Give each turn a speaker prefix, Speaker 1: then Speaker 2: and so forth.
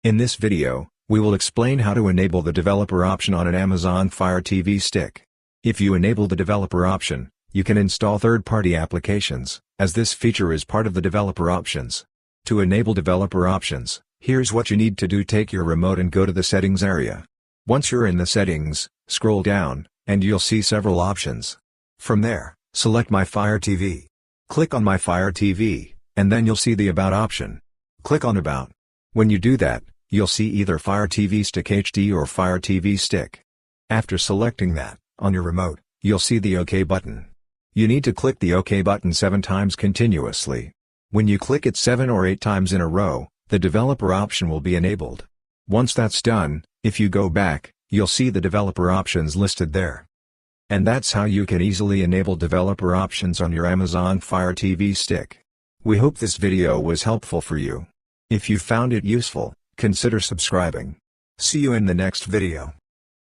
Speaker 1: In this video, we will explain how to enable the developer option on an Amazon Fire TV stick. If you enable the developer option, you can install third-party applications, as this feature is part of the developer options. To enable developer options, here's what you need to do. Take your remote and go to the settings area. Once you're in the settings, scroll down, and you'll see several options. From there, select My Fire TV. Click on My Fire TV, and then you'll see the About option. Click on About. When you do that, you'll see either Fire TV Stick HD or Fire TV Stick. After selecting that, on your remote, you'll see the OK button. You need to click the OK button 7 times continuously. When you click it 7 or 8 times in a row, the developer option will be enabled. Once that's done, if you go back, you'll see the developer options listed there. And that's how you can easily enable developer options on your Amazon Fire TV stick. We hope this video was helpful for you. If you found it useful, consider subscribing. See you in the next video.